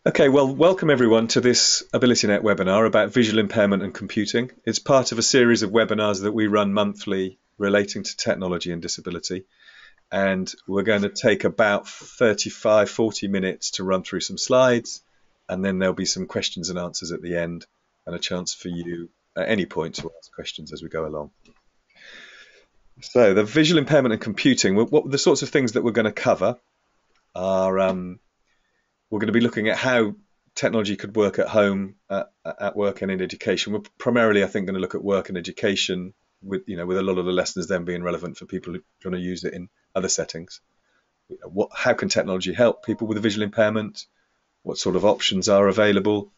Okay, well, welcome everyone to this AbilityNet webinar about visual impairment and computing. It's part of a series of webinars that we run monthly relating to technology and disability. And we're going to take about 35, 40 minutes to run through some slides, and then there'll be some questions and answers at the end and a chance for you at any point to ask questions as we go along. So the visual impairment and computing, what the sorts of things that we're going to cover are we're going to be looking at how technology could work at home, at work, and in education. We're primarily, I think, going to look at work and education, with a lot of the lessons then being relevant for people who want to use it in other settings. How can technology help people with a visual impairment? What sort of options are available?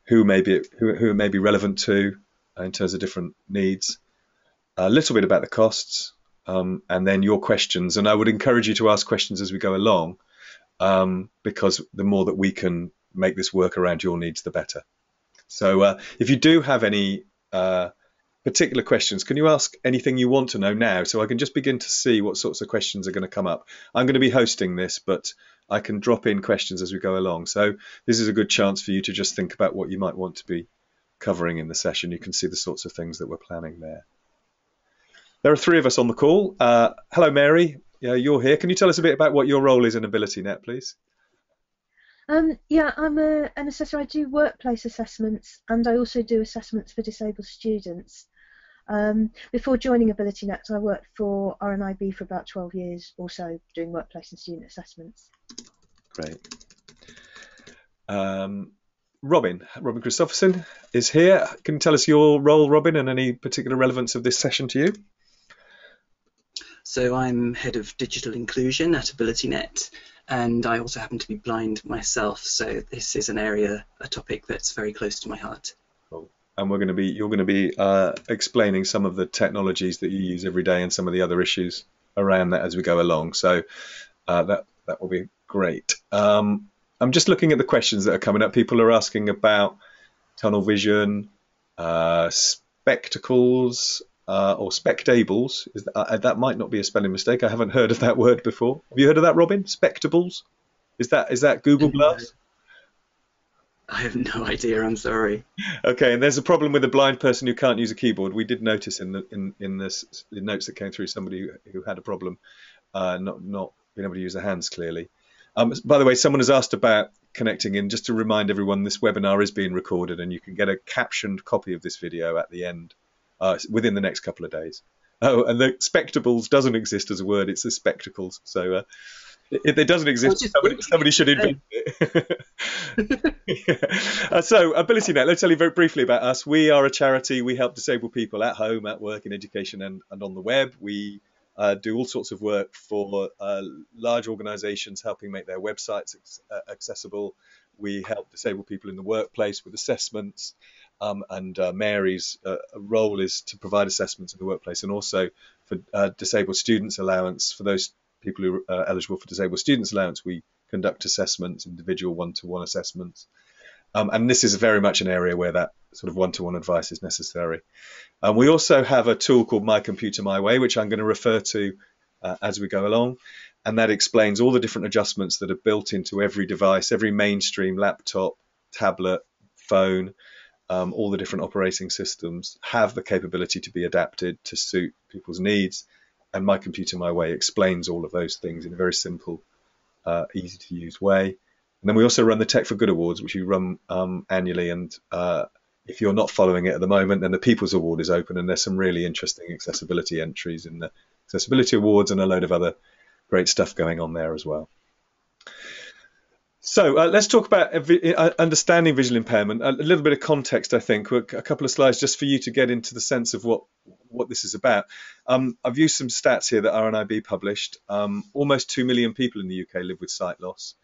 Who it may be relevant to in terms of different needs? A little bit about the costs, and then your questions. And I would encourage you to ask questions as we go along. Because the more that we can make this work around your needs, the better. So if you do have any particular questions, can you ask anything you want to know now, so I can just begin to see what sorts of questions are going to come up. I'm going to be hosting this, but I can drop in questions as we go along. So this is a good chance for you to just think about what you might want to be covering in the session. You can see the sorts of things that we're planning there. There are three of us on the call. Hello, Mary. Yeah, you're here. Can you tell us a bit about what your role is in AbilityNet, please? Yeah, I'm an assessor. I do workplace assessments, and I also do assessments for disabled students. Before joining AbilityNet, I worked for RNIB for about 12 years or so, doing workplace and student assessments. Great. Robin Christopherson is here. Can you tell us your role, Robin, and any particular relevance of this session to you? So I'm head of digital inclusion at AbilityNet, and I also happen to be blind myself. So this is a topic that's very close to my heart. Cool. And you're going to be explaining some of the technologies that you use every day and some of the other issues around that as we go along. So that will be great. I'm just looking at the questions that are coming up. People are asking about tunnel vision, spectacles. Or spectables. That might not be a spelling mistake. I haven't heard of that word before. Have you heard of that, Robin? Spectables? Is that Google Glass? I have no idea. I'm sorry. Okay, and there's a problem with a blind person who can't use a keyboard. We did notice in the notes that came through somebody who had a problem not being able to use their hands clearly. By the way, someone has asked about connecting in. Just to remind everyone, this webinar is being recorded, and you can get a captioned copy of this video at the end. Within the next couple of days. Oh, and the spectables doesn't exist as a word, it's the spectacles. So it doesn't exist, somebody should invent it. So AbilityNet, let's tell you very briefly about us. We are a charity. We help disabled people at home, at work, in education, and on the web. We do all sorts of work for large organizations, helping make their websites accessible. We help disabled people in the workplace with assessments. And Mary's role is to provide assessments in the workplace, and also for disabled students allowance. For those people who are eligible for disabled students allowance, we conduct assessments, individual one-to-one assessments. And this is very much an area where that sort of one-to-one advice is necessary. We also have a tool called My Computer My Way, which I'm going to refer to as we go along. And that explains all the different adjustments that are built into every device, every mainstream laptop, tablet, phone. All the different operating systems have the capability to be adapted to suit people's needs, and My Computer My Way explains all of those things in a very simple, easy to use way. And then we also run the Tech for Good Awards, which we run annually, and if you're not following it at the moment, then the People's Award is open, and there's some really interesting accessibility entries in the Accessibility Awards and a load of other great stuff going on there as well. So let's talk about understanding visual impairment. A little bit of context, I think, a couple of slides just for you to get into the sense of what this is about. I've used some stats here that RNIB published. Almost 2 million people in the UK live with sight loss.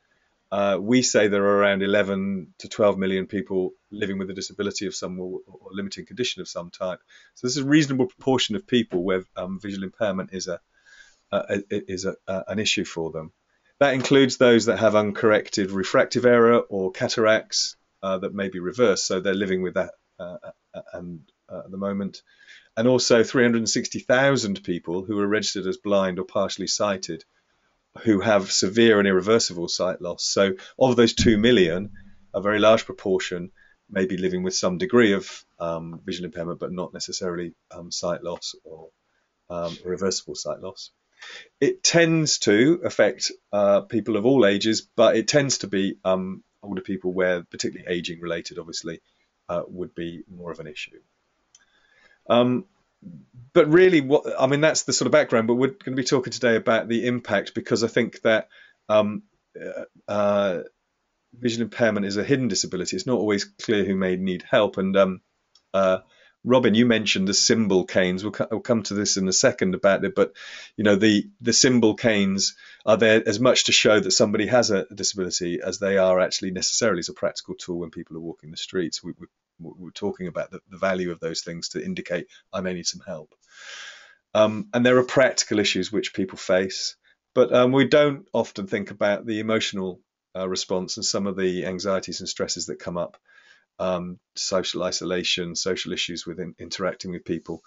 We say there are around 11 to 12 million people living with a disability of some or limiting condition of some type. So this is a reasonable proportion of people where visual impairment is an issue for them. That includes those that have uncorrected refractive error or cataracts that may be reversed, so they're living with that at the moment. And also 360,000 people who are registered as blind or partially sighted who have severe and irreversible sight loss. So of those 2 million, a very large proportion may be living with some degree of visual impairment, but not necessarily sight loss or irreversible sight loss. It tends to affect people of all ages, but it tends to be older people where particularly aging related, obviously, would be more of an issue. But really, that's the sort of background, but we're going to be talking today about the impact, because I think that visual impairment is a hidden disability. It's not always clear who may need help. And Robin, you mentioned the symbol canes. We'll come to this in a second about it, but the symbol canes are there as much to show that somebody has a disability as they are actually necessarily as a practical tool when people are walking the streets. We're talking about the value of those things to indicate I may need some help. And there are practical issues which people face, but we don't often think about the emotional response and some of the anxieties and stresses that come up. Social isolation, social issues with interacting with people,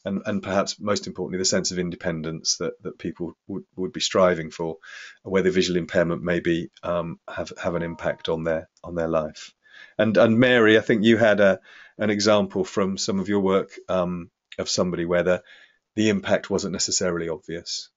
and perhaps most importantly the sense of independence that people would be striving for, where the visual impairment maybe have an impact on their life. And Mary, I think you had an example from some of your work of somebody where the impact wasn't necessarily obvious.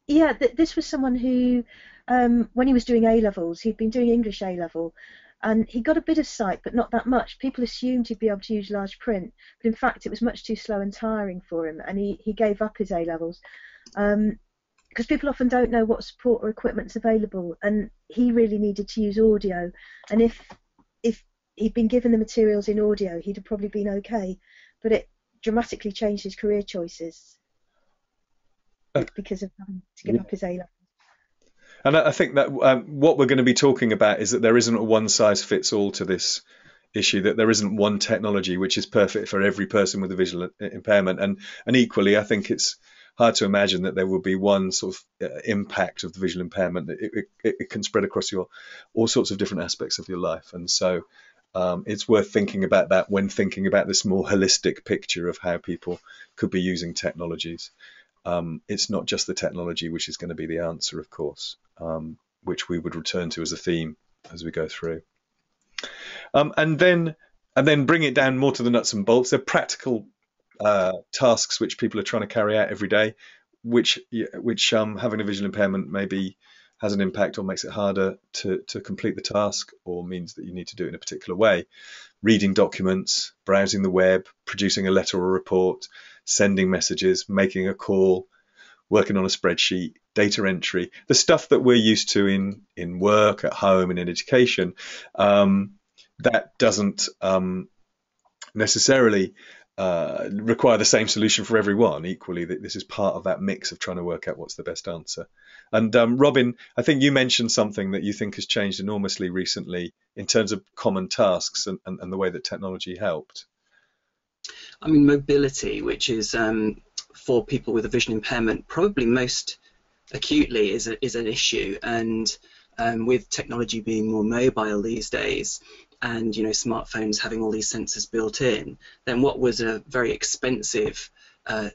This was someone who, when he was doing A-levels, he'd been doing English A-level, and he got a bit of sight, but not that much. People assumed he'd be able to use large print, but in fact it was much too slow and tiring for him, and he gave up his A-levels. Because people often don't know what support or equipment's available, and he really needed to use audio. And if he'd been given the materials in audio, he'd have probably been okay, but it dramatically changed his career choices because of having to give up his A-levels. And I think that what we're going to be talking about is that there isn't a one-size-fits-all to this issue, that there isn't one technology which is perfect for every person with a visual impairment. And equally, I think it's hard to imagine that there will be one sort of impact of the visual impairment. It can spread across all sorts of different aspects of your life. And so it's worth thinking about that when thinking about this more holistic picture of how people could be using technologies. It's not just the technology which is going to be the answer, of course, which we would return to as a theme as we go through. And then bring it down more to the nuts and bolts. They're practical tasks which people are trying to carry out every day, which having a visual impairment maybe has an impact or makes it harder to complete the task, or means that you need to do it in a particular way. Reading documents, browsing the web, producing a letter or a report, sending messages, making a call, working on a spreadsheet, data entry, the stuff that we're used to in work, at home, and in education, that doesn't necessarily require the same solution for everyone. Equally, this is part of that mix of trying to work out what's the best answer. And Robin, I think you mentioned something that you think has changed enormously recently in terms of common tasks and the way that technology helped. I mean, mobility, which is for people with a vision impairment, probably most acutely is an issue. And with technology being more mobile these days, and smartphones having all these sensors built in, then what was a very expensive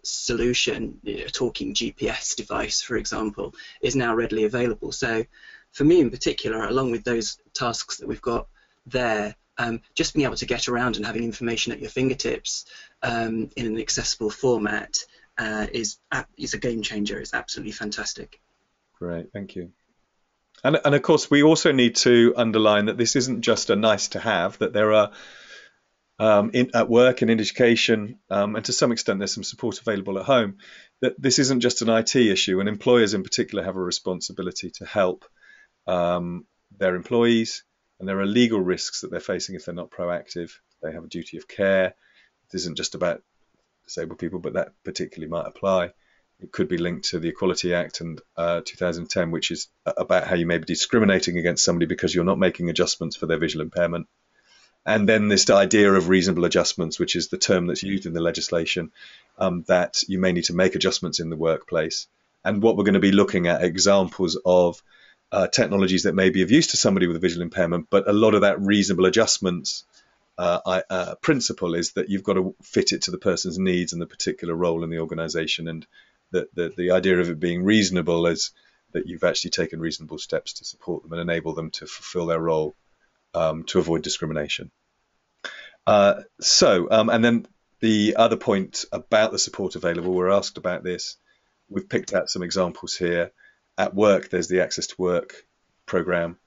solution, a talking GPS device, for example, is now readily available. So for me in particular, along with those tasks that we've got there, just being able to get around and having information at your fingertips in an accessible format is a game changer. It's absolutely fantastic. Great, thank you. And of course, we also need to underline that this isn't just a nice to have, that there are at work and in education, and to some extent there's some support available at home, that this isn't just an IT issue, and employers in particular have a responsibility to help their employees, and there are legal risks that they're facing if they're not proactive. They have a duty of care. It isn't just about disabled people, but that particularly might apply. It could be linked to the Equality Act and 2010, which is about how you may be discriminating against somebody because you're not making adjustments for their visual impairment. And then this idea of reasonable adjustments, which is the term that's used in the legislation, that you may need to make adjustments in the workplace. And what we're going to be looking at examples of technologies that may be of use to somebody with a visual impairment, but a lot of that reasonable adjustments principle is that you've got to fit it to the person's needs and the particular role in the organisation. And the idea of it being reasonable is that you've actually taken reasonable steps to support them and enable them to fulfil their role to avoid discrimination. And then the other point about the support available, we're asked about this. We've picked out some examples here. At work, there's the Access to Work program.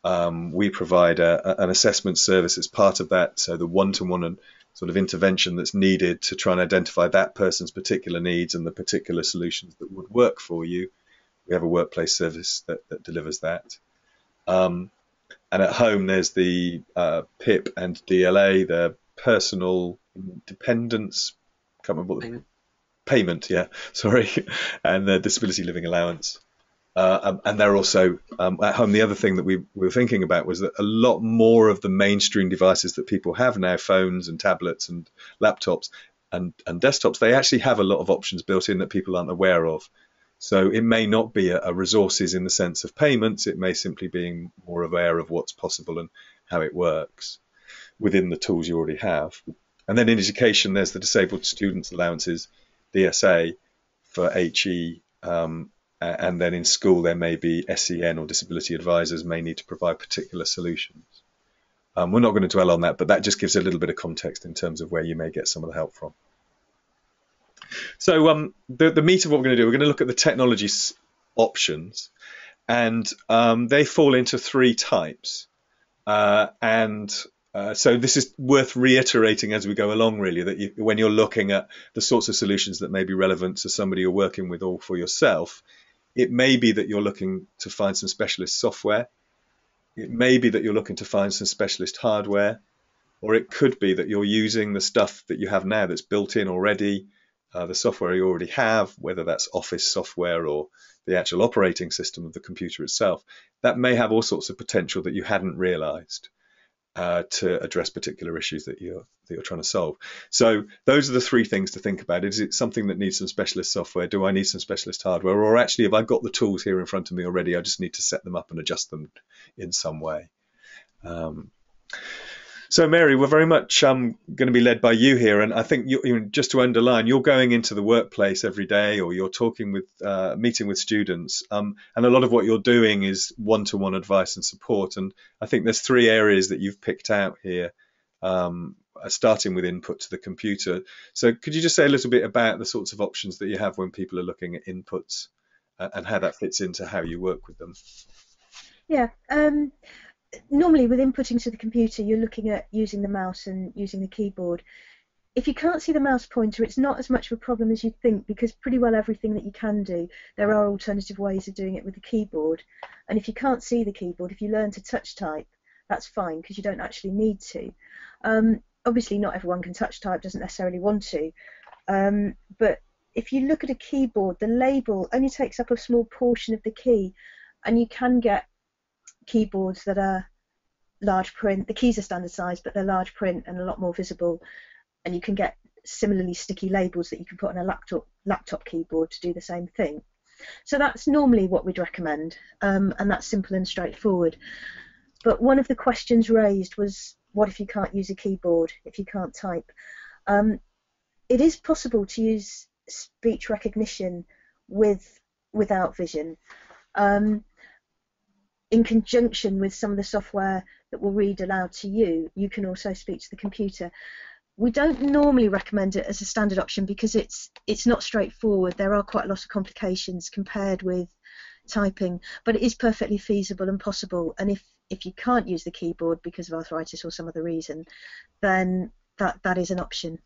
We provide an assessment service as part of that, so the one-to-one and sort of intervention that's needed to try and identify that person's particular needs and the particular solutions that would work for you. We have a workplace service that delivers that. And at home, there's the PIP and DLA, the personal dependence, can't remember what the payment, yeah, sorry, and the disability living allowance. And they're also at home. The other thing that we were thinking about was that a lot more of the mainstream devices that people have now, phones and tablets and laptops and desktops, they actually have a lot of options built in that people aren't aware of. So it may not be a resources in the sense of payments. It may simply be more aware of what's possible and how it works within the tools you already have. And then in education, there's the Disabled Students Allowances, DSA, for HE. And then in school, there may be SEN or disability advisors may need to provide particular solutions. We're not going to dwell on that, but that just gives a little bit of context in terms of where you may get some of the help from. So the meat of what we're going to do, we're going to look at the technology options, and they fall into 3 types. So this is worth reiterating as we go along, really, that when you're looking at the sorts of solutions that may be relevant to somebody you're working with or for yourself, it may be that you're looking to find some specialist software. It may be that you're looking to find some specialist hardware, or it could be that you're using the stuff that you have now that's built in already, the software you already have, whether that's Office software or the actual operating system of the computer itself. That may have all sorts of potential that you hadn't realized to address particular issues that you're trying to solve. So those are the 3 things to think about. Is it something that needs some specialist software? Do I need some specialist hardware? Or actually, if I've got the tools here in front of me already, I just need to set them up and adjust them in some way. So Mary, we're very much going to be led by you here, and I think just to underline, you're going into the workplace every day, or you're talking with, meeting with students, and a lot of what you're doing is one-to-one advice and support. And I think there's 3 areas that you've picked out here, starting with input to the computer. So could you just say a little bit about the sorts of options that you have when people are looking at inputs, and how that fits into how you work with them? Yeah. Normally with inputting to the computer, you're looking at using the mouse and using the keyboard. If you can't see the mouse pointer, it's not as much of a problem as you think, because pretty well everything that you can do, there are alternative ways of doing it with the keyboard. And if you can't see the keyboard, if you learn to touch type, that's fine, because you don't actually need to. Obviously not everyone can touch type, doesn't necessarily want to, but if you look at a keyboard, the label only takes up a small portion of the key, and you can get keyboards that are large print. The keys are standard size, but they're large print and a lot more visible, and you can get similarly sticky labels that you can put on a laptop keyboard to do the same thing. So that's normally what we'd recommend, and that's simple and straightforward. But one of the questions raised was, what if you can't use a keyboard, if you can't type? It is possible to use speech recognition without vision. In conjunction with some of the software that will read aloud to you, you can also speak to the computer. We don't normally recommend it as a standard option because it's not straightforward. There are quite a lot of complications compared with typing, but it is perfectly feasible and possible. And if you can't use the keyboard because of arthritis or some other reason, then that is an option.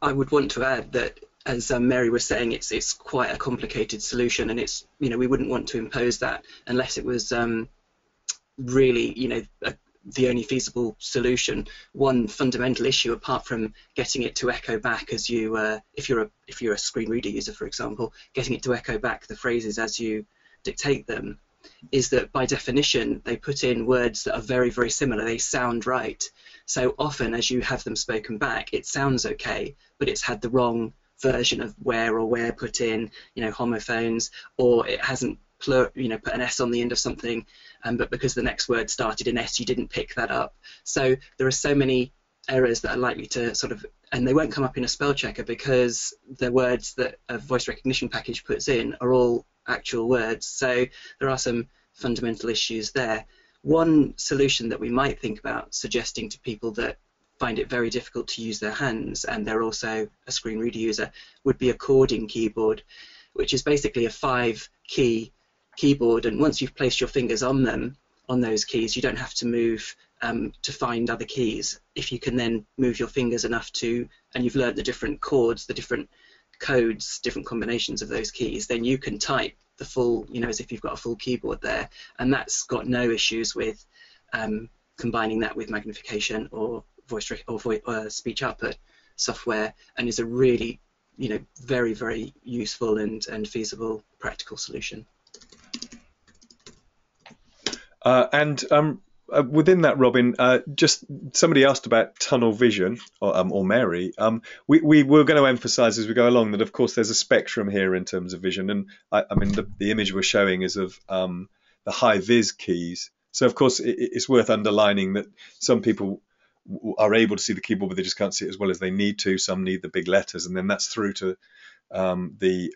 I would want to add that, as Mary was saying, it's quite a complicated solution, and it's, we wouldn't want to impose that unless it was really, the only feasible solution. One fundamental issue, apart from getting it to echo back as you, if you're a screen reader user, for example, getting it to echo back the phrases as you dictate them, is that by definition they put in words that are very, very similar. They sound right. So often, as you have them spoken back, it sounds okay, but it's had the wrong version of where put in, homophones, or it hasn't put an S on the end of something, but because the next word started in S, you didn't pick that up. So there are so many errors that are likely to sort of and they won't come up in a spell checker because the words that a voice recognition package puts in are all actual words. So there are some fundamental issues there. One solution that we might think about suggesting to people that find it very difficult to use their hands and they're also a screen reader user would be a chording keyboard, which is basically a 5-key keyboard, and once you've placed your fingers on them, on those keys, you don't have to move to find other keys. If you can then move your fingers enough to, and you've learned the different chords, the different codes, different combinations of those keys, then you can type the full, you know, as if you've got a full keyboard there, and that's got no issues with combining that with magnification or speech output software, and is a really, you know, very, very useful and feasible practical solution. Within that, Robin, just somebody asked about tunnel vision, or Mary. We were going to emphasise as we go along that, of course, there's a spectrum here in terms of vision, and I mean the image we're showing is of the high vis keys. So, of course, it's worth underlining that some people are able to see the keyboard, but they just can't see it as well as they need to. Some need the big letters, and then that's through to the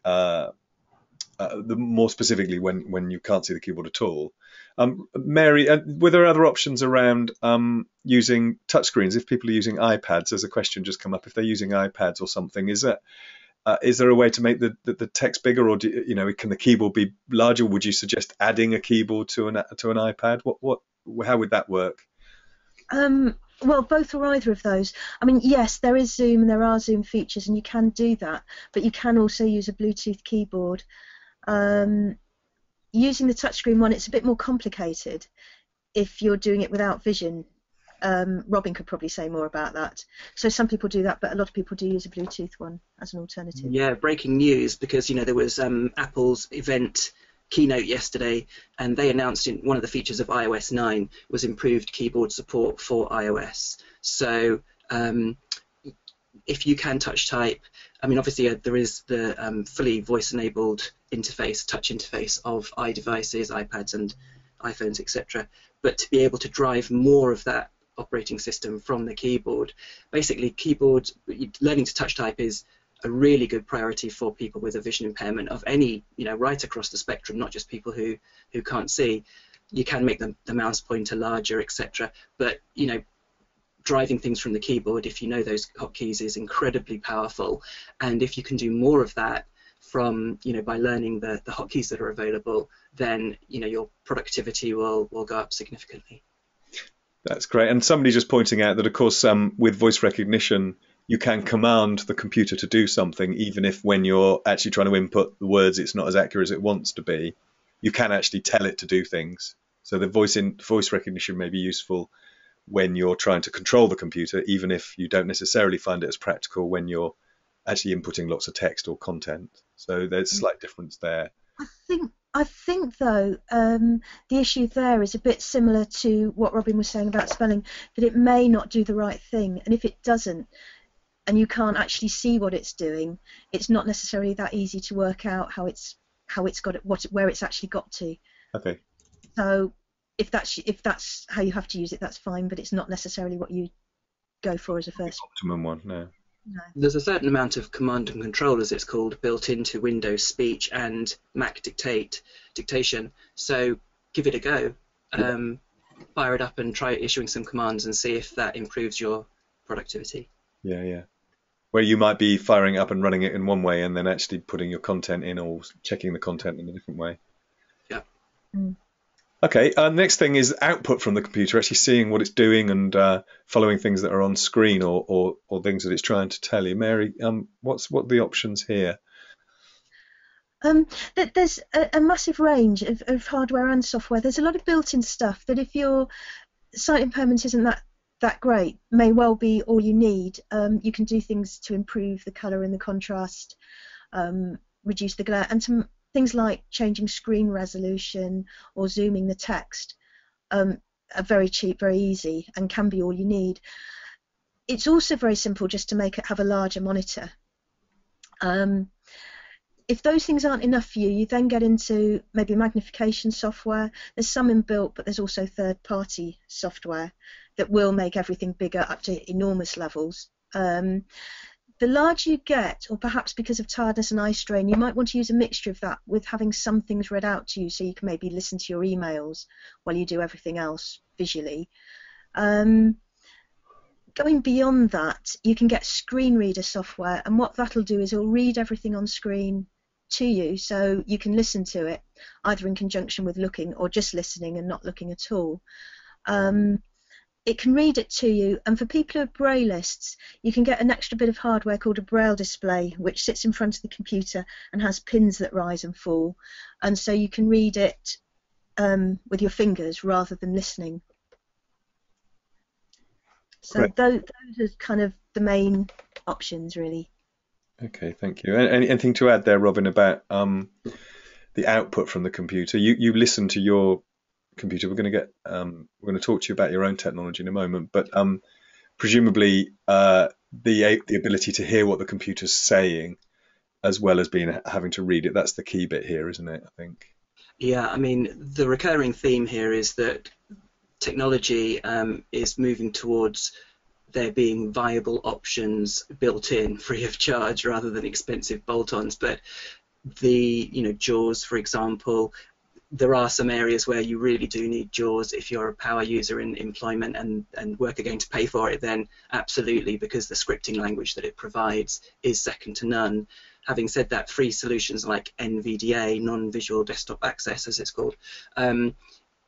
more specifically when you can't see the keyboard at all. Mary, were there other options around using touchscreens? If people are using iPads, there's a question just come up. If they're using iPads or something, is there a way to make the text bigger, or can the keyboard be larger? Would you suggest adding a keyboard to an iPad? How would that work? Well, both or either of those. I mean, yes, there is Zoom and there are Zoom features, and you can do that, but you can also use a Bluetooth keyboard. Using the touchscreen one, it's a bit more complicated if you're doing it without vision. Robin could probably say more about that. So some people do that, but a lot of people do use a Bluetooth one as an alternative. Yeah, breaking news, because there was Apple's event keynote yesterday, and they announced in one of the features of iOS 9 was improved keyboard support for iOS. So if you can touch type, I mean, obviously there is the fully voice-enabled interface, touch interface of iDevices, iPads and iPhones, etc. But to be able to drive more of that operating system from the keyboard, basically learning to touch type is a really good priority for people with a vision impairment of any, right across the spectrum, not just people who can't see. You can make the mouse pointer larger, etc. But, driving things from the keyboard, if you know those hotkeys, is incredibly powerful. And if you can do more of that from, by learning the hotkeys that are available, then, your productivity will go up significantly. That's great. And somebody just pointing out that, of course, with voice recognition, you can command the computer to do something, even if when you're actually trying to input the words, it's not as accurate as it wants to be. You can actually tell it to do things. So the voice recognition may be useful when you're trying to control the computer, even if you don't necessarily find it as practical when you're actually inputting lots of text or content. So there's a slight difference there. I think though, the issue there is a bit similar to what Robin was saying about spelling, that it may not do the right thing, and if it doesn't, and you can't actually see what it's doing, it's not necessarily that easy to work out how it's got it, where it's actually got to. Okay. So if that's how you have to use it, that's fine, but it's not necessarily what you go for as a first. Optimum one, no. No. There's a certain amount of command and control, as it's called, built into Windows Speech and Mac dictation. So give it a go. Fire it up and try issuing some commands and see if that improves your productivity. Yeah. Where you might be firing up and running it in one way and then actually putting your content in or checking the content in a different way. Yeah. Mm. Okay, next thing is output from the computer, actually seeing what it's doing and following things that are on screen or things that it's trying to tell you. Mary, what are the options here? There's a massive range of hardware and software. There's a lot of built-in stuff that if your sight impairment isn't that great, may well be all you need. You can do things to improve the colour and the contrast, reduce the glare, and some things like changing screen resolution or zooming the text are very cheap, very easy, and can be all you need. It's also very simple just to have a larger monitor. If those things aren't enough for you, you then get into maybe magnification software. There's some inbuilt, but there's also third-party software that will make everything bigger up to enormous levels. The larger you get, or perhaps because of tiredness and eye strain, you might want to use a mixture of that with having some things read out to you, so you can maybe listen to your emails while you do everything else visually. Going beyond that, you can get screen reader software, and what that'll do is it'll read everything on screen to you, so you can listen to it either in conjunction with looking or just listening and not looking at all. It can read it to you, and for people who are braillists, you can get an extra bit of hardware called a braille display, which sits in front of the computer and has pins that rise and fall, and so you can read it with your fingers rather than listening. So those are kind of the main options, really. Okay, thank you. Anything to add there, Robin, about the output from the computer? You listen to your computer. We're going to talk to you about your own technology in a moment, but presumably the ability to hear what the computer's saying as well as having to read it, that's the key bit here, isn't it, I think? Yeah, I mean, the recurring theme here is that technology is moving towards there being viable options built in free of charge rather than expensive bolt-ons. But JAWS, for example, there are some areas where you really do need JAWS. If you're a power user in employment and work are going to pay for it, then absolutely, because the scripting language that it provides is second to none. Having said that, free solutions like NVDA, non-visual desktop access, as it's called,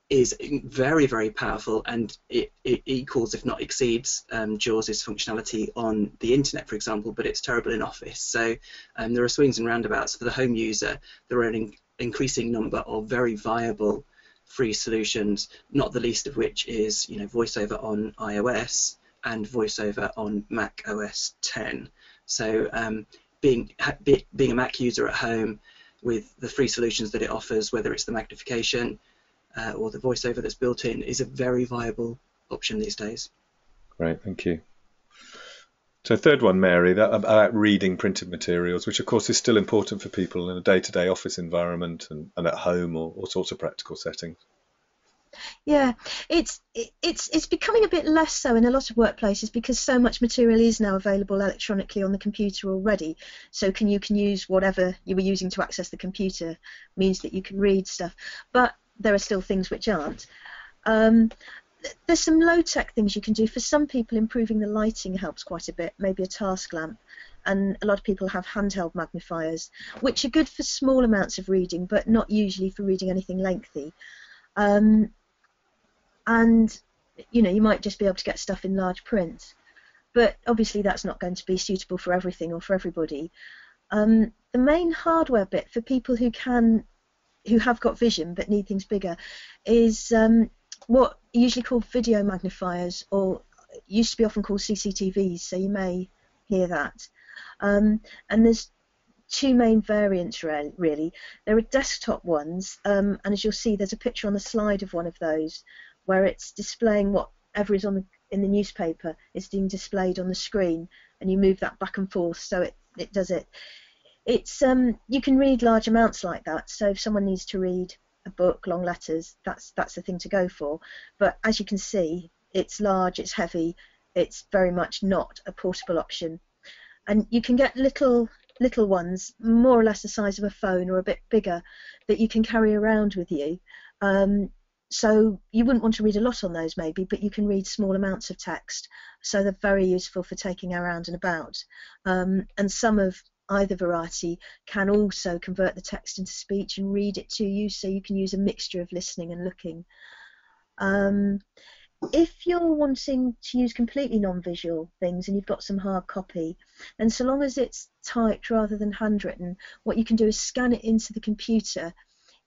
is very, very powerful, and it equals, if not exceeds, JAWS's functionality on the internet, for example, but it's terrible in Office. So there are swings and roundabouts. For the home user, there are an increasing number of very viable free solutions, not the least of which is VoiceOver on iOS and VoiceOver on Mac OS X. So being a Mac user at home with the free solutions that it offers, whether it's the magnification or the VoiceOver that's built in, is a very viable option these days. Great, thank you. So third one, Mary, that about reading printed materials, which of course is still important for people in a day-to-day office environment and at home or all sorts of practical settings. Yeah, it's becoming a bit less so in a lot of workplaces because so much material is now available electronically on the computer already. So you can use whatever you were using to access the computer means that you can read stuff. But there are still things which aren't. There's some low-tech things you can do. For some people, improving the lighting helps quite a bit, maybe a task lamp. And a lot of people have handheld magnifiers, which are good for small amounts of reading, but not usually for reading anything lengthy. And you might just be able to get stuff in large print. But obviously that's not going to be suitable for everything or for everybody. The main hardware bit for people who have got vision but need things bigger is what are usually called video magnifiers, or used to be often called CCTVs, so you may hear that. And there's two main variants really. There are desktop ones, and as you'll see there's a picture on the slide of one of those where it's displaying whatever is in the newspaper is being displayed on the screen, and you move that back and forth so it does it. It's you can read large amounts like that, so if someone needs to read a book, long letters, that's the thing to go for. But as you can see, it's large, it's heavy, it's very much not a portable option. And you can get little ones, more or less the size of a phone or a bit bigger, that you can carry around with you. So you wouldn't want to read a lot on those maybe, but you can read small amounts of text. So they're very useful for taking around and about. And some of either variety can also convert the text into speech and read it to you, so you can use a mixture of listening and looking. If you're wanting to use completely non-visual things and you've got some hard copy, and so long as it's typed rather than handwritten, what you can do is scan it into the computer,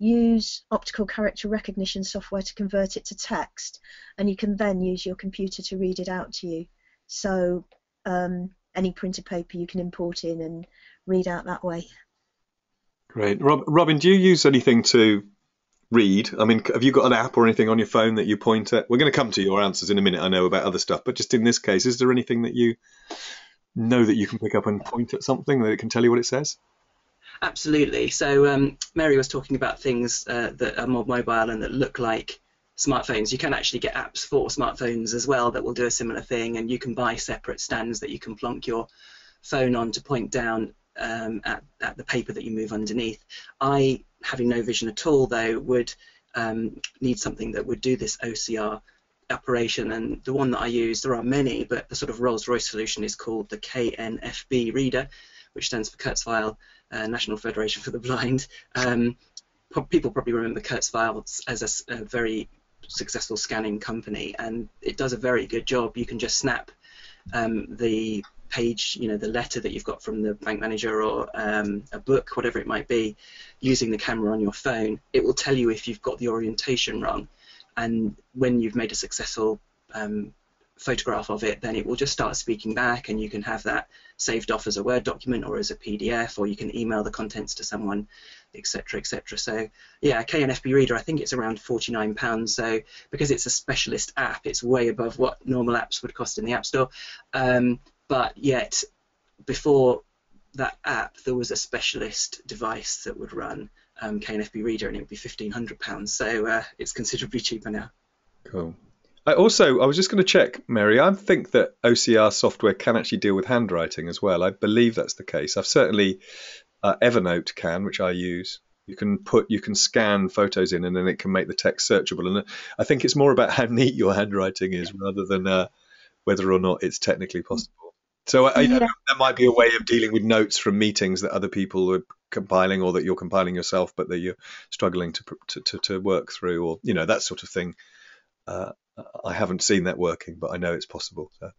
use optical character recognition software to convert it to text, and you can then use your computer to read it out to you. So any printed paper you can import in and read out that way. Great. Robin, do you use anything to read? I mean, have you got an app or anything on your phone that you point at? We're going to come to your answers in a minute, I know, about other stuff, but just in this case, is there anything that you know that you can pick up and point at something that it can tell you what it says? Absolutely. So Mary was talking about things that are more mobile and that look like smartphones. You can actually get apps for smartphones as well that will do a similar thing, and you can buy separate stands that you can plonk your phone on to point down at the paper that you move underneath. I, having no vision at all though, would need something that would do this OCR operation, and the one that I use, there are many, but the sort of Rolls-Royce solution is called the KNFB reader, which stands for Kurzweil, National Federation for the Blind. People probably remember Kurzweil as a very successful scanning company, and it does a very good job. You can just snap the page, the letter that you've got from the bank manager or a book, whatever it might be, using the camera on your phone. It will tell you if you've got the orientation wrong, and when you've made a successful photograph of it, then it will just start speaking back, and you can have that saved off as a Word document or as a PDF, or you can email the contents to someone, etc., etc. So yeah, KNFB reader, I think it's around £49. So because it's a specialist app, it's way above what normal apps would cost in the App Store. But yet, before that app, there was a specialist device that would run KNFB reader, and it would be £1,500. So it's considerably cheaper now. Cool. I was just going to check, Mary, I think that OCR software can actually deal with handwriting as well. I believe that's the case. I've certainly, Evernote can, which I use. You can scan photos in, and then it can make the text searchable. And I think it's more about how neat your handwriting is rather than whether or not it's technically possible. So that might be a way of dealing with notes from meetings that other people are compiling, or that you're compiling yourself, but that you're struggling to work through, or that sort of thing. I haven't seen that working, but I know it's possible. So.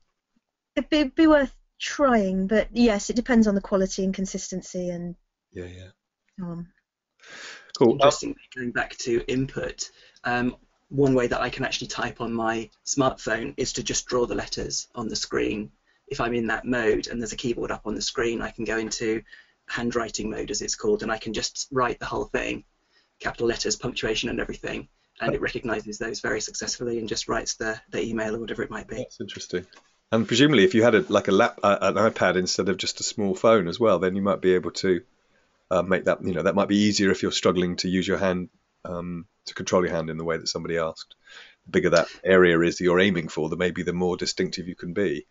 It'd be worth trying, but yes, it depends on the quality and consistency and. Yeah. Cool. Interesting. Going back to input, one way that I can actually type on my smartphone is to just draw the letters on the screen. If I'm in that mode and there's a keyboard up on the screen, I can go into handwriting mode, as it's called, and I can just write the whole thing, capital letters, punctuation, and everything. And it recognises those very successfully and just writes the email or whatever it might be. That's interesting. And presumably, if you had an iPad instead of just a small phone as well, then you might be able to make that. That might be easier if you're struggling to use your hand to control your hand in the way that somebody asked. The bigger that area is that you're aiming for, the more distinctive you can be.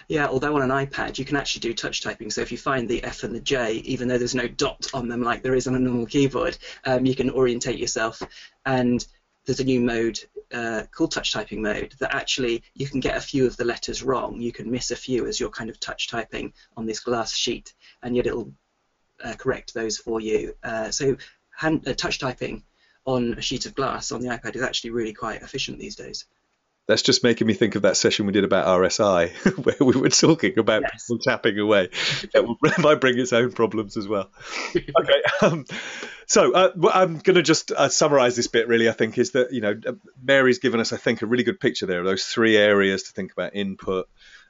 Yeah, although on an iPad you can actually do touch typing, so if you find the F and the J, even though there's no dot on them like there is on a normal keyboard, you can orientate yourself, and there's a new mode called touch typing mode that actually you can get a few of the letters wrong. You can miss a few as you're kind of touch typing on this glass sheet, and yet it'll correct those for you. So touch typing on a sheet of glass on the iPad is actually really quite efficient these days. That's just making me think of that session we did about RSI, where we were talking about people tapping away. That might bring its own problems as well. Okay, so what I'm going to just summarise this bit, really, I think, is that, Mary's given us, I think, a really good picture there of those three areas to think about: input,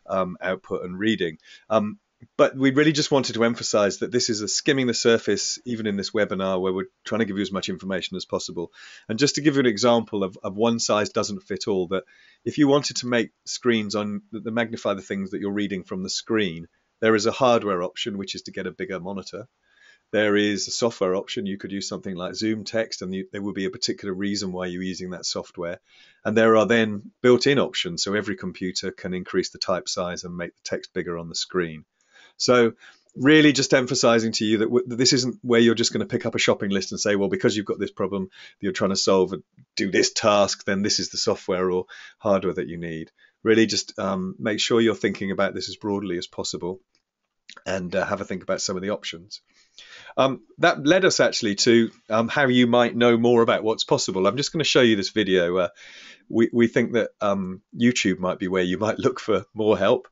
output, and reading. But we really just wanted to emphasize that this is a skimming the surface, even in this webinar, where we're trying to give you as much information as possible. And just to give you an example of one size doesn't fit all, that if you wanted to make screens that magnify the things that you're reading from the screen, there is a hardware option, which is to get a bigger monitor. There is a software option. You could use something like Zoom Text, and there will be a particular reason why you're using that software. And there are then built-in options, so every computer can increase the type size and make the text bigger on the screen. So really just emphasizing to you that this isn't where you're just going to pick up a shopping list and say, well, because you've got this problem that you're trying to solve and do this task, then this is the software or hardware that you need. Really just make sure you're thinking about this as broadly as possible, and have a think about some of the options. That led us actually to how you might know more about what's possible. I'm just going to show you this video. We think that YouTube might be where you might look for more help.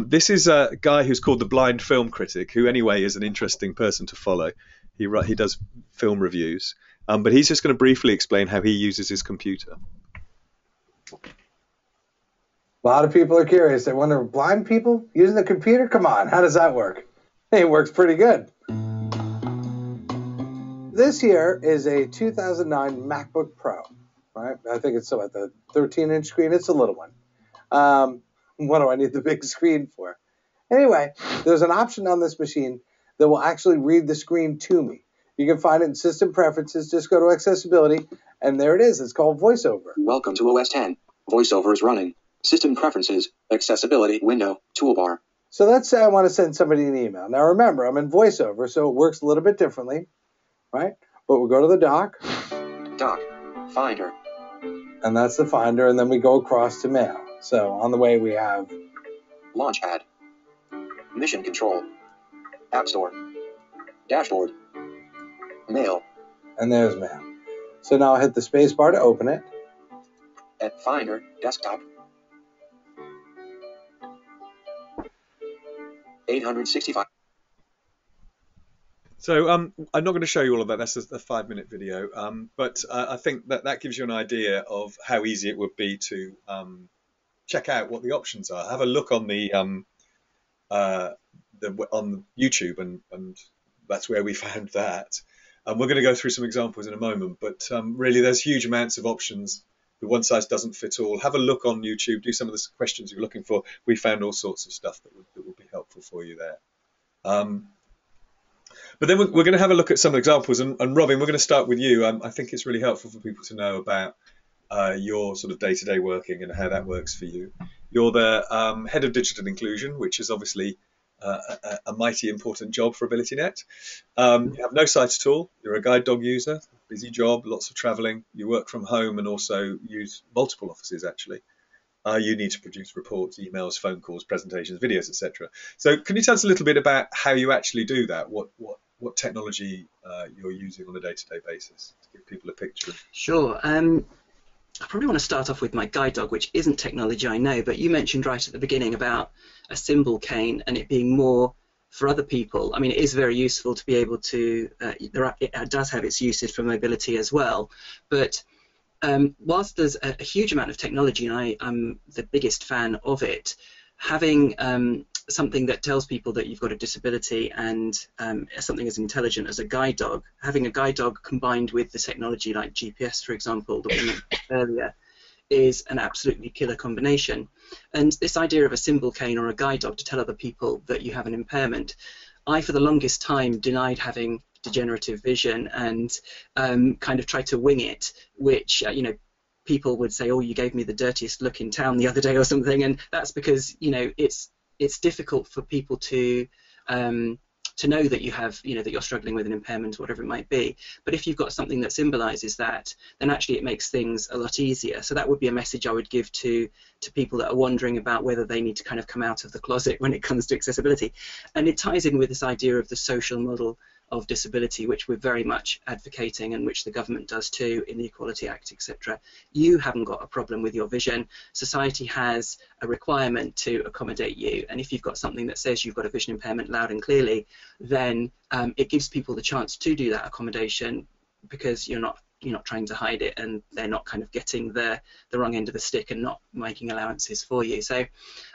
This is a guy who's called the Blind Film Critic, who anyway is an interesting person to follow. He does film reviews, but he's just going to briefly explain how he uses his computer. A lot of people are curious. They wonder, blind people using the computer? Come on, how does that work? It works pretty good. This here is a 2009 MacBook Pro, right? I think it's at the 13-inch screen. It's a little one. What do I need the big screen for? Anyway, there's an option on this machine that will actually read the screen to me. You can find it in System Preferences. Just go to Accessibility And there it is. It's called VoiceOver. Welcome to OS 10. VoiceOver is running. System preferences, accessibility window, toolbar. So let's say I want to send somebody an email. Now remember, I'm in VoiceOver, so it works a little bit differently, right? But we'll go to the dock. Dock. Finder. And that's the Finder, and then we go across to Mail. So on the way we have Launchpad. Mission control. App Store. Dashboard. Mail. and there's Mail. So now I'll hit the space bar to open it. At Finder. Desktop. 865. So I'm not going to show you all of that. That's a 5-minute video, but I think that gives you an idea of how easy it would be to check out what the options are. Have a look on the on YouTube, and that's where we found that. And we're going to go through some examples in a moment, but really there's huge amounts of options. The one size doesn't fit all. Have a look on YouTube. Do some of the questions you're looking for. We found all sorts of stuff that would be helpful for you there. But then we're going to have a look at some examples, and Robin, we're going to start with you. I think it's really helpful for people to know about your sort of day-to-day working and how that works for you. You're the head of digital inclusion, which is obviously a mighty important job for AbilityNet. You have no sight at all. You're a guide dog user, busy job, lots of traveling. You work from home and also use multiple offices, actually. You need to produce reports, emails, phone calls, presentations, videos, etc. So can you tell us a little bit about how you actually do that? What technology you're using on a day-to-day basis to give people a picture? Sure. I probably want to start off with my guide dog, which isn't technology, I know, but you mentioned right at the beginning about a symbol cane and it being more for other people. I mean, it is very useful to be able to, it does have its uses for mobility as well, but whilst there's a huge amount of technology, and I'm the biggest fan of it, having something that tells people that you've got a disability and something as intelligent as a guide dog, having a guide dog combined with the technology like GPS, for example, that we mentioned earlier, is an absolutely killer combination. And this idea of a symbol cane or a guide dog to tell other people that you have an impairment, I for the longest time denied having degenerative vision and kind of tried to wing it, which you know, people would say, oh, you gave me the dirtiest look in town the other day or something, and that's because, you know, it's difficult for people to know that you have, you know, that you're struggling with an impairment or whatever it might be. But if you've got something that symbolizes that, then actually it makes things a lot easier. So that would be a message I would give to people that are wondering about whether they need to kind of come out of the closet when it comes to accessibility. And it ties in with this idea of the social model of disability, which we're very much advocating and which the government does too in the Equality Act, etc. You haven't got a problem with your vision. Society has a requirement to accommodate you, and if you've got something that says you've got a vision impairment loud and clearly, then it gives people the chance to do that accommodation because you're not trying to hide it, and they're not kind of getting the wrong end of the stick and not making allowances for you. So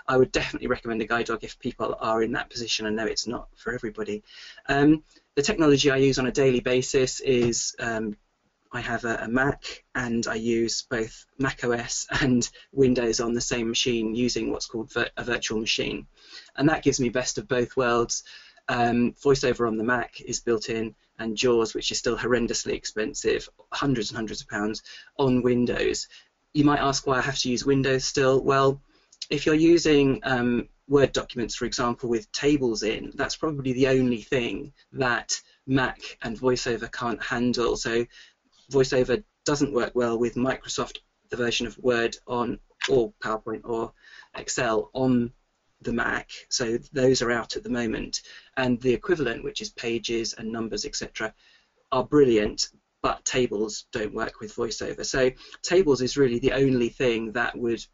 I would definitely recommend a guide dog if people are in that position and know it's not for everybody. The technology I use on a daily basis is I have a Mac, and I use both Mac OS and Windows on the same machine using what's called a virtual machine. And that gives me best of both worlds. VoiceOver on the Mac is built in, and JAWS, which is still horrendously expensive, hundreds and hundreds of pounds, on Windows. You might ask why I have to use Windows still. Well, if you're using Word documents, for example, with tables in, that's probably the only thing that Mac and VoiceOver can't handle. So VoiceOver doesn't work well with Microsoft, the version of Word on, or PowerPoint or Excel on the Mac. So those are out at the moment. And the equivalent, which is Pages and Numbers, etc., are brilliant, but tables don't work with VoiceOver. So tables is really the only thing that would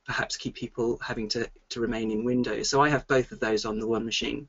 perhaps keep people having to remain in Windows. So I have both of those on the one machine.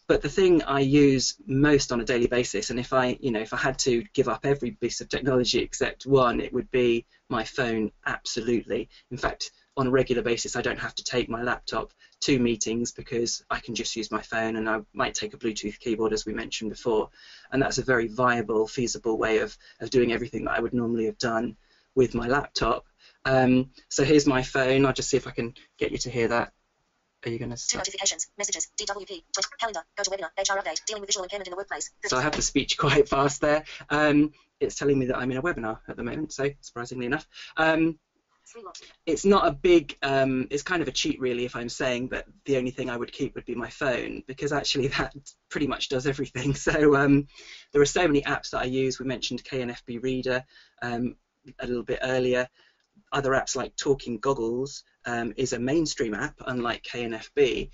But the thing I use most on a daily basis, and if I had to give up every piece of technology except one, it would be my phone, absolutely. In fact, on a regular basis, I don't have to take my laptop to meetings because I can just use my phone, and I might take a Bluetooth keyboard, as we mentioned before. And that's a very viable, feasible way of doing everything that I would normally have done with my laptop. So here's my phone. I'll just see if I can get you to hear that. Are you going to Two start? notifications, messages, DWP, calendar, go to webinar, HR update, dealing with visual impairment in the workplace. So I have the speech quite fast there. It's telling me that I'm in a webinar at the moment, so surprisingly enough. It's not a big, it's kind of a cheat really if I'm saying that the only thing I would keep would be my phone, because actually that pretty much does everything. So there are so many apps that I use. We mentioned KNFB Reader a little bit earlier. Other apps like Talking Goggles is a mainstream app, unlike KNFB.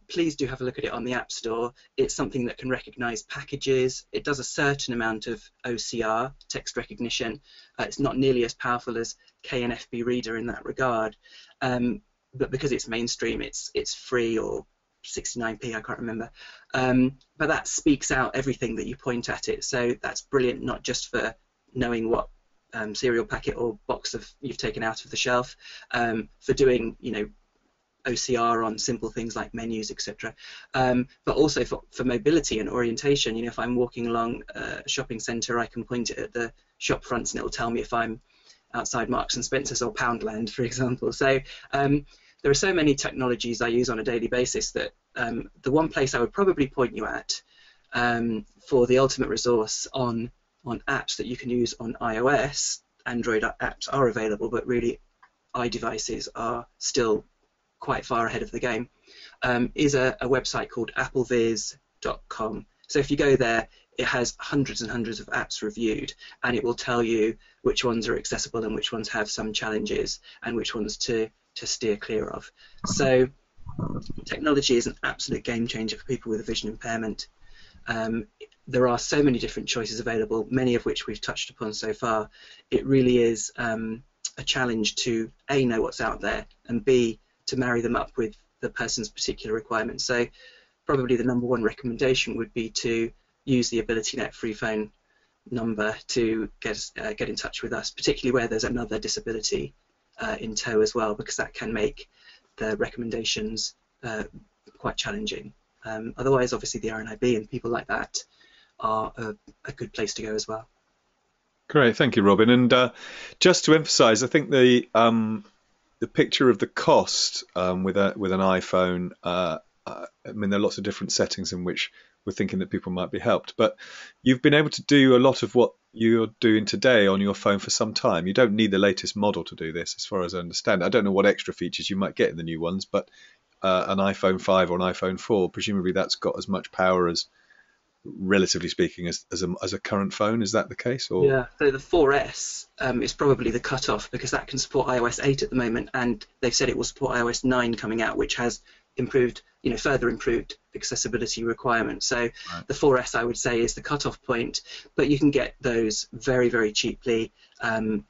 Please do have a look at it on the App Store. It's something that can recognize packages. It does a certain amount of OCR, text recognition. It's not nearly as powerful as KNFB Reader in that regard. But because it's mainstream, it's free, or 69p, I can't remember. But that speaks out everything that you point at it. So that's brilliant, not just for knowing what cereal packet or box you've taken out of the shelf, for doing, you know, OCR on simple things like menus, etc. But also for mobility and orientation. You know, if I'm walking along a shopping centre, I can point it at the shop fronts and it will tell me if I'm outside Marks and Spencer's or Poundland, for example. So there are so many technologies I use on a daily basis that the one place I would probably point you at for the ultimate resource on apps that you can use on iOS. Android apps are available, but really iDevices are still quite far ahead of the game, is a website called appleviz.com. So if you go there, it has hundreds and hundreds of apps reviewed, and it will tell you which ones are accessible and which ones have some challenges and which ones to steer clear of. So technology is an absolute game changer for people with a vision impairment. There are so many different choices available, many of which we've touched upon so far. It really is a challenge to A, know what's out there, and B, to marry them up with the person's particular requirements. So probably the number one recommendation would be to use the AbilityNet free phone number to get in touch with us, particularly where there's another disability in tow as well, because that can make the recommendations quite challenging. Otherwise, obviously, the RNIB and people like that are a good place to go as well. Great, thank you, Robin. And just to emphasise, I think the picture of the cost with an iPhone, I mean, there are lots of different settings in which we're thinking that people might be helped, but you've been able to do a lot of what you're doing today on your phone for some time. You don't need the latest model to do this, as far as I understand. I don't know what extra features you might get in the new ones, but an iPhone 5 or an iPhone 4, presumably that's got as much power as, relatively speaking, as a current phone. Is that the case? Or? Yeah, so the 4S is probably the cutoff, because that can support iOS 8 at the moment, and they've said it will support iOS 9 coming out, which has improved, you know, further improved accessibility requirements. So Right. The 4S, I would say, is the cutoff point, but you can get those very, very cheaply,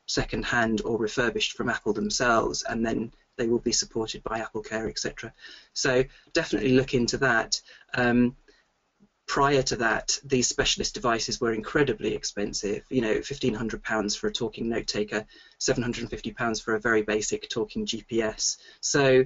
second-hand or refurbished from Apple themselves, and then they will be supported by AppleCare, etc. So definitely look into that. Prior to that, these specialist devices were incredibly expensive. You know, £1,500 for a talking note taker, £750 for a very basic talking GPS. So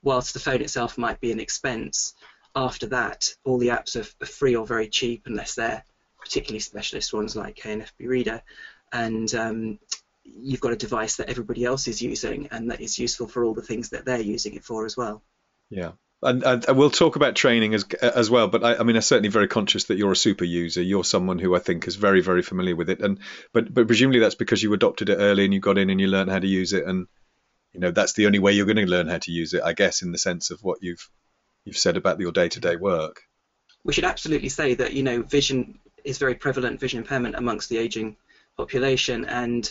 whilst the phone itself might be an expense, after that, all the apps are free or very cheap, unless they're particularly specialist ones like KNFB Reader. And you've got a device that everybody else is using, and that is useful for all the things that they're using it for as well. Yeah. And we'll talk about training as well, but I mean, I'm certainly very conscious that you're a super user. You're someone who I think is very, very familiar with it, but presumably that's because you adopted it early and you got in and you learned how to use it, and you know that's the only way you're going to learn how to use it, I guess, in the sense of what you've said about your day-to-day work. We should absolutely say that, you know, vision is very prevalent, vision impairment amongst the aging population, and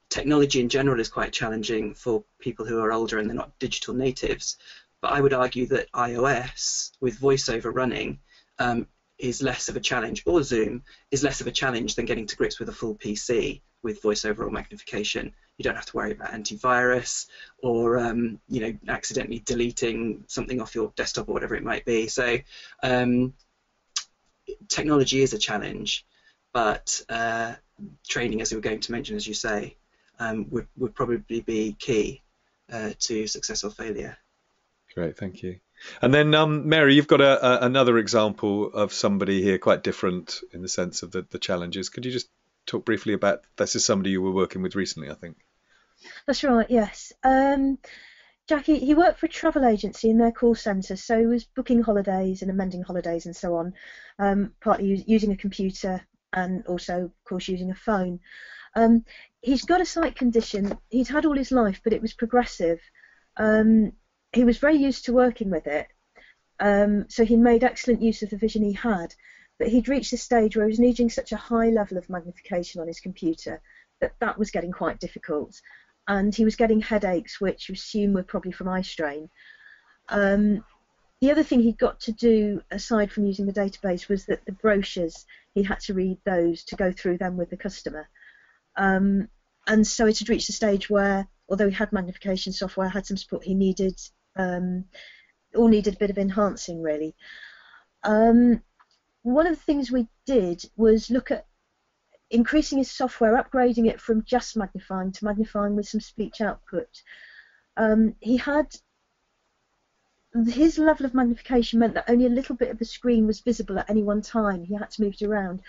technology in general is quite challenging for people who are older and they're not digital natives. But I would argue that iOS, with VoiceOver running, is less of a challenge, or Zoom is less of a challenge than getting to grips with a full PC with VoiceOver or magnification. You don't have to worry about antivirus or you know, accidentally deleting something off your desktop or whatever it might be. So technology is a challenge, but training, as we were going to mention, as you say, would probably be key to success or failure. Great, thank you. And then, Mary, you've got another example of somebody here quite different in the sense of the challenges. Could you just talk briefly about, this is somebody you were working with recently, I think? That's right, yes. Jack, he worked for a travel agency in their call centre, so he was booking holidays and amending holidays and so on, partly using a computer and also, of course, using a phone. He's got a sight condition. He'd had all his life, but it was progressive. He was very used to working with it, so he made excellent use of the vision he had, but he'd reached a stage where he was needing such a high level of magnification on his computer that was getting quite difficult. And he was getting headaches, which you assume were probably from eye strain. The other thing he got to do, aside from using the database, was that the brochures, he had to read those to go through them with the customer. And so it had reached a stage where, although he had magnification software, had some support, he needed, all needed a bit of enhancing, really. One of the things we did was look at increasing his software, upgrading it from just magnifying to magnifying with some speech output. He had, his level of magnification meant that only a little bit of the screen was visible at any one time. He had to move it around.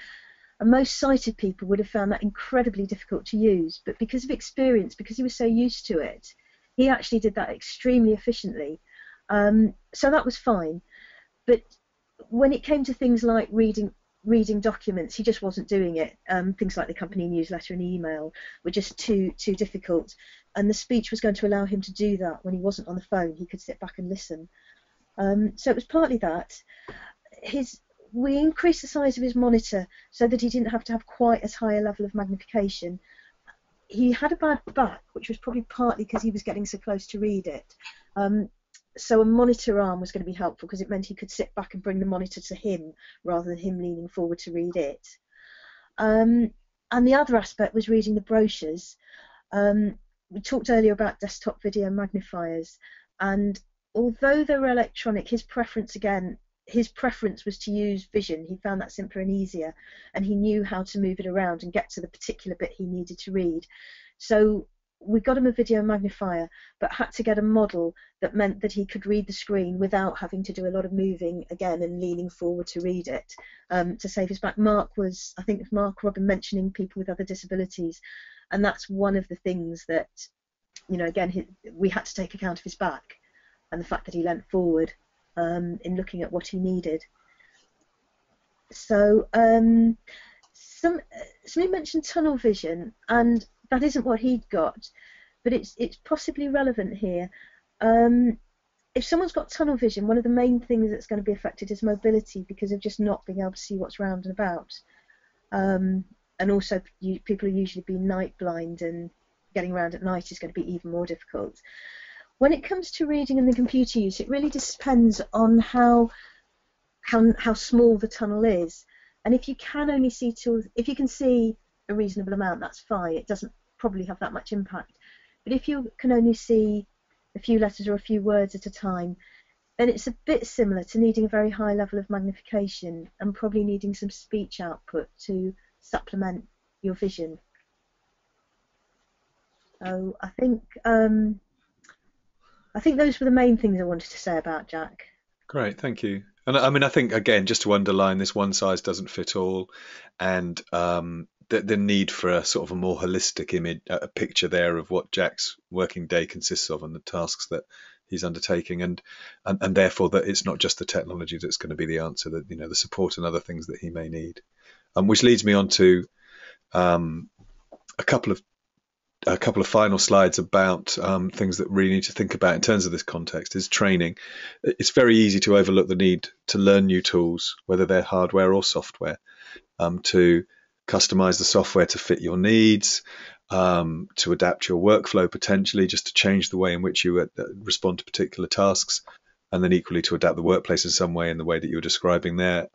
And most sighted people would have found that incredibly difficult to use. But because of experience, because he was so used to it, he actually did that extremely efficiently. So that was fine. But when it came to things like reading documents, he just wasn't doing it. Things like the company newsletter and email were just too difficult, and the speech was going to allow him to do that when he wasn't on the phone. He could sit back and listen. So it was partly that. We increased the size of his monitor so that he didn't have to have quite as high a level of magnification. He had a bad back, which was probably partly because he was getting so close to read it. So a monitor arm was going to be helpful because it meant he could sit back and bring the monitor to him rather than him leaning forward to read it. And the other aspect was reading the brochures. We talked earlier about desktop video magnifiers, and although they were electronic, his preference was to use vision. He found that simpler and easier, and he knew how to move it around and get to the particular bit he needed to read. So we got him a video magnifier, but had to get a model that meant that he could read the screen without having to do a lot of moving again and leaning forward to read it, to save his back. I think Mark Robin mentioning people with other disabilities, and that's one of the things that, again, we had to take account of his back and the fact that he leant forward in looking at what he needed. So somebody mentioned tunnel vision, and that isn't what he'd got, but it's possibly relevant here. If someone's got tunnel vision, one of the main things that's going to be affected is mobility because of just not being able to see what's round and about. And also, people are usually being night blind, and getting around at night is going to be even more difficult. When it comes to reading and the computer use, it really depends on how small the tunnel is. And if you can only see if you can see a reasonable amount, that's fine. It doesn't probably have that much impact. But if you can only see a few letters or a few words at a time, then it's a bit similar to needing a very high level of magnification and probably needing some speech output to supplement your vision. So I think those were the main things I wanted to say about Jack. Great, thank you. And I mean, I think, again, just to underline this, one size doesn't fit all, and the need for a sort of a more holistic image, a picture there of what Jack's working day consists of and the tasks that he's undertaking, and therefore that it's not just the technology that's going to be the answer, that the support and other things that he may need. Which leads me on to a couple of final slides about things that really need to think about in terms of this context is training. It's very easy to overlook the need to learn new tools, whether they're hardware or software, to customize the software to fit your needs, to adapt your workflow potentially, just to change the way in which you respond to particular tasks, and then equally to adapt the workplace in some way in the way that you were describing there,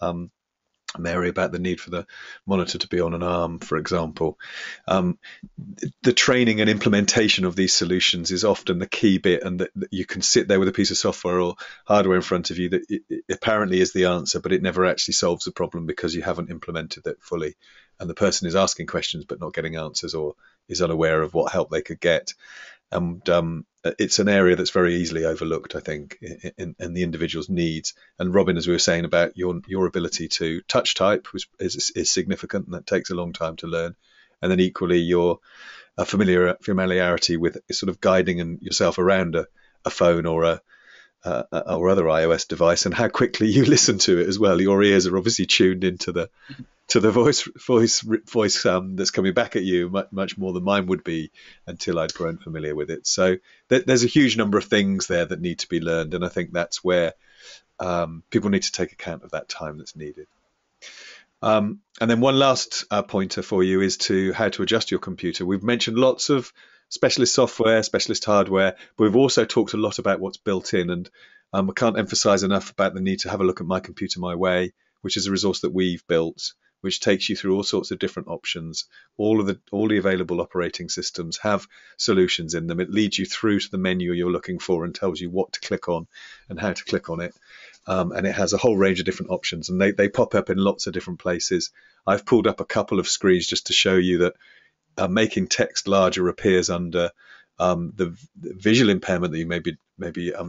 Mary, about the need for the monitor to be on an arm, for example. The training and implementation of these solutions is often the key bit, and that you can sit there with a piece of software or hardware in front of you that it apparently is the answer, but it never actually solves the problem because you haven't implemented it fully, and the person is asking questions but not getting answers, or is unaware of what help they could get. And it's an area that's very easily overlooked, I think, in the individual's needs. And Robin, as we were saying about your ability to touch type is significant, and that takes a long time to learn. And then equally your familiarity with sort of guiding yourself around a phone or or other iOS device, and how quickly you listen to it as well. Your ears are obviously tuned into the voice that's coming back at you much more than mine would be until I'd grown familiar with it. So there's a huge number of things there that need to be learned, and I think that's where people need to take account of that time that's needed. And then one last pointer for you is to how to adjust your computer. We've mentioned lots of specialist software, specialist hardware, but we've also talked a lot about what's built in, and I can't emphasize enough about the need to have a look at My Computer My Way, which is a resource that we've built, which takes you through all sorts of different options. All the available operating systems have solutions in them. It leads you through to the menu you're looking for and tells you what to click on and how to click on it. And it has a whole range of different options, and they pop up in lots of different places. I've pulled up a couple of screens just to show you that making text larger appears under the visual impairment that you may be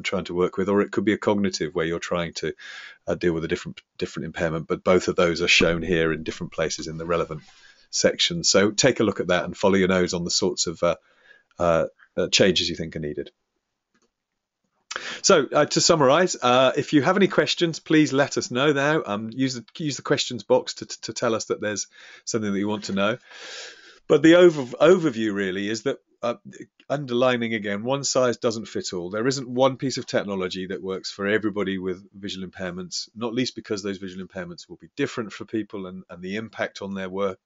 trying to work with, or it could be a cognitive where you're trying to deal with a different impairment. But both of those are shown here in different places in the relevant sections. So take a look at that and follow your nose on the sorts of changes you think are needed. So to summarize, if you have any questions, please let us know now. Use the questions box to tell us that there's something that you want to know. But the overview really is that, underlining again, one size doesn't fit all. There isn't one piece of technology that works for everybody with visual impairments, not least because those visual impairments will be different for people, and the impact on their work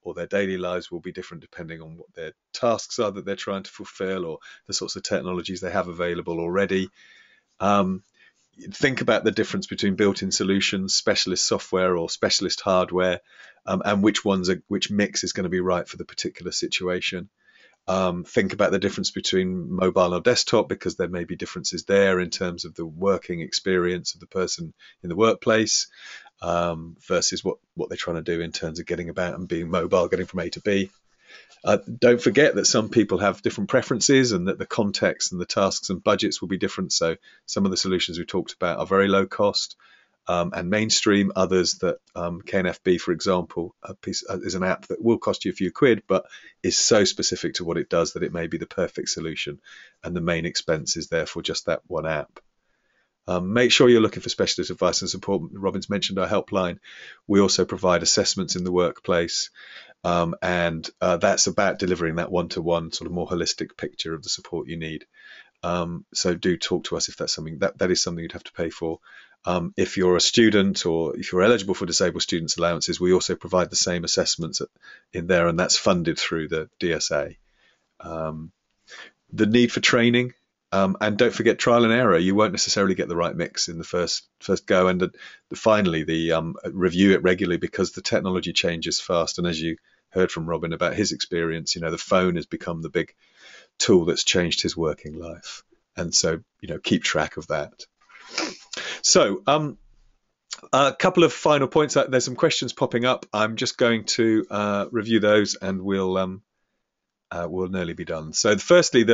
or their daily lives will be different depending on what their tasks are that they're trying to fulfill, or the sorts of technologies they have available already. Think about the difference between built-in solutions, specialist software or specialist hardware, and which mix is going to be right for the particular situation. Think about the difference between mobile or desktop, because there may be differences there in terms of the working experience of the person in the workplace versus what they're trying to do in terms of getting about and being mobile, getting from A to B. Don't forget that some people have different preferences, and that the context and the tasks and budgets will be different. So some of the solutions we talked about are very low cost and mainstream. Others that KNFB, for example, is an app that will cost you a few quid, but is so specific to what it does that it may be the perfect solution, and the main expense is therefore just that one app. Make sure you're looking for specialist advice and support. Robin's mentioned our helpline. We also provide assessments in the workplace, and that's about delivering that one-to-one sort of more holistic picture of the support you need. So do talk to us if that's something that is something you'd have to pay for. If you're a student, or if you're eligible for disabled students allowances, we also provide the same assessments in there, and that's funded through the DSA. The need for training. And don't forget trial and error. You won't necessarily get the right mix in the first go, and finally, review it regularly, because the technology changes fast. And as you heard from Robin about his experience, the phone has become the big tool that's changed his working life, and so keep track of that. So a couple of final points. There's some questions popping up. I'm just going to review those, and we'll nearly be done. So firstly,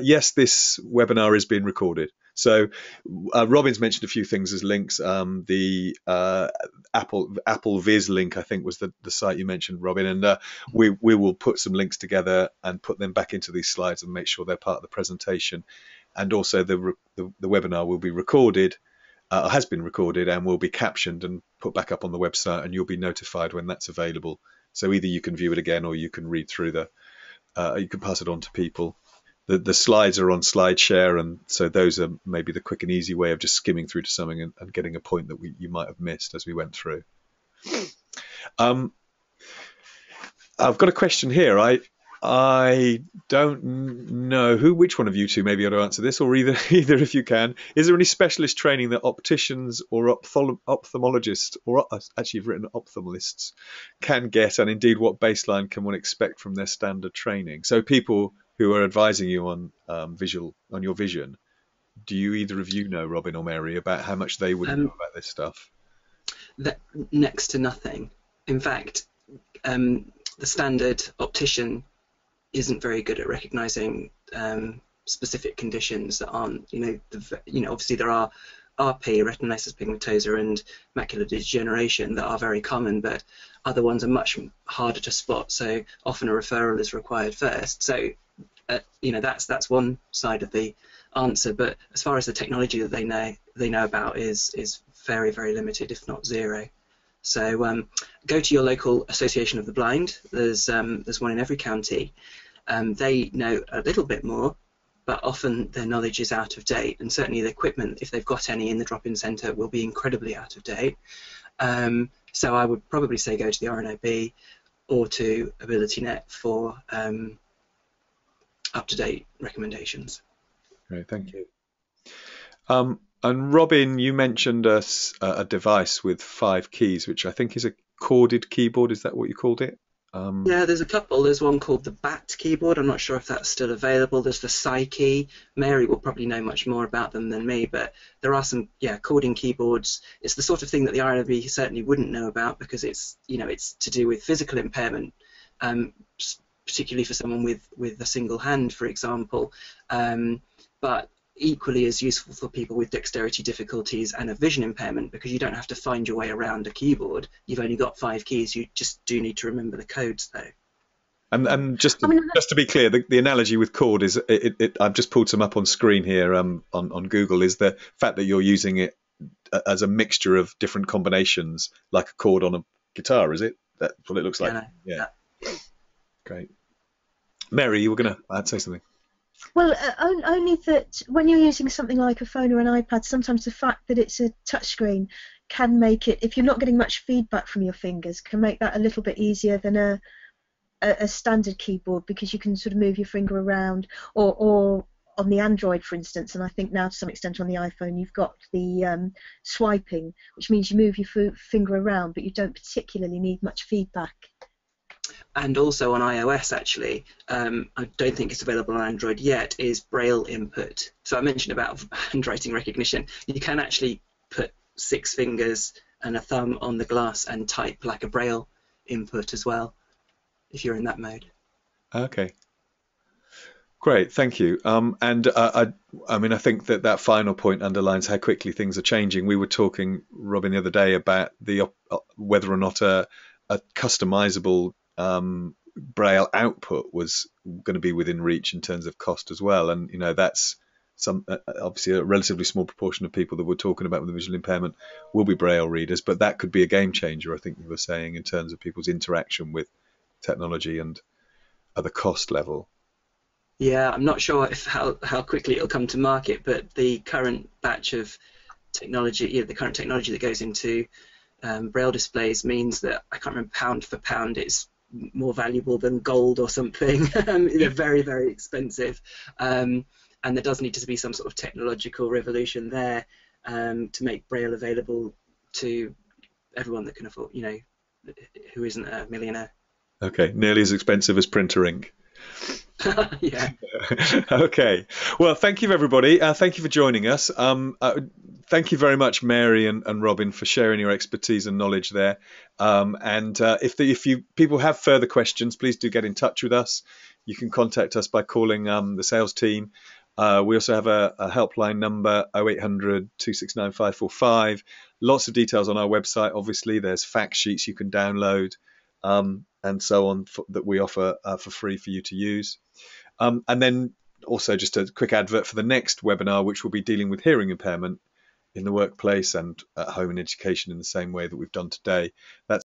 yes, this webinar is being recorded. So Robin's mentioned a few things as links. The Apple Viz link, I think, was the site you mentioned, Robin, and we will put some links together and put them back into these slides and make sure they're part of the presentation. And also the webinar will be recorded, has been recorded, and will be captioned and put back up on the website, and you'll be notified when that's available. So either you can view it again, or you can read through you can pass it on to people. The slides are on SlideShare, and so those are maybe the quick and easy way of just skimming through to something and getting a point that you might have missed as we went through. I've got a question here. I don't know which one of you two maybe ought to answer this, or either if you can. Is there any specialist training that opticians or ophthalmologists, or actually you've written ophthalmologists, can get, and indeed what baseline can one expect from their standard training? So people who are advising you on your vision, do you either of you know, Robin or Mary, about how much they would know about this stuff? Next to nothing. In fact, the standard optician isn't very good at recognizing specific conditions that aren't, obviously there are RP, retinitis pigmentosa, and macular degeneration that are very common, but other ones are much harder to spot, so often a referral is required first. So that's one side of the answer. But as far as the technology that they know about is very, very limited, if not zero. So go to your local association of the blind. There's one in every county. They know a little bit more, but often their knowledge is out of date, and certainly the equipment, if they've got any in the drop-in centre, will be incredibly out of date. So I would probably say go to the RNIB or to AbilityNet for up-to-date recommendations. Great, thank you. And Robin, you mentioned a device with 5 keys, which I think is a corded keyboard. Is that what you called it? Yeah, there's a couple. There's one called the BAT keyboard. I'm not sure if that's still available. There's the Psyche. Mary will probably know much more about them than me, but there are some, cording keyboards. It's the sort of thing that the RNIB certainly wouldn't know about, because it's to do with physical impairment, particularly for someone with a single hand, for example. But equally as useful for people with dexterity difficulties and a vision impairment, because you don't have to find your way around a keyboard. You've only got 5 keys. You just do need to remember the codes, though. And just to be clear, the analogy with cord is I've just pulled some up on screen here on Google, is the fact that you're using it as a mixture of different combinations, like a chord on a guitar. Is it? That's what it looks like. Yeah. Great. Mary, you were going to say something. Well, only that when you're using something like a phone or an iPad, sometimes the fact that it's a touchscreen can make it, if you're not getting much feedback from your fingers, can make that a little bit easier than a standard keyboard, because you can sort of move your finger around, or on the Android, for instance, and I think now to some extent on the iPhone, you've got the swiping, which means you move your finger around, but you don't particularly need much feedback. And also on iOS, actually, I don't think it's available on Android yet, is Braille input. So I mentioned about handwriting recognition. You can actually put 6 fingers and a thumb on the glass and type like a Braille input as well, if you're in that mode. Okay. Great, thank you. And I think that final point underlines how quickly things are changing. We were talking, Robin, the other day about whether or not a customizable Braille output was going to be within reach in terms of cost as well, and that's obviously a relatively small proportion of people that we're talking about with a visual impairment will be Braille readers, but that could be a game changer, I think you were saying, in terms of people's interaction with technology and at the cost level. Yeah, I'm not sure how quickly it'll come to market, but the current batch of technology, the current technology that goes into Braille displays means that, I can't remember, pound for pound, it's more valuable than gold or something. They're very, very expensive, and there does need to be some sort of technological revolution there to make Braille available to everyone that can afford, who isn't a millionaire. Okay, nearly as expensive as printer ink. Yeah. Okay. Well, thank you, everybody. Thank you for joining us. Thank you very much, Mary and Robin, for sharing your expertise and knowledge there. And if people have further questions, please do get in touch with us. You can contact us by calling the sales team. We also have a helpline number, 0800 269 545. Lots of details on our website. Obviously, there's fact sheets you can download and so on that we offer for free for you to use. And then also just a quick advert for the next webinar, which will be dealing with hearing impairment in the workplace and at home and education in the same way that we've done today. That's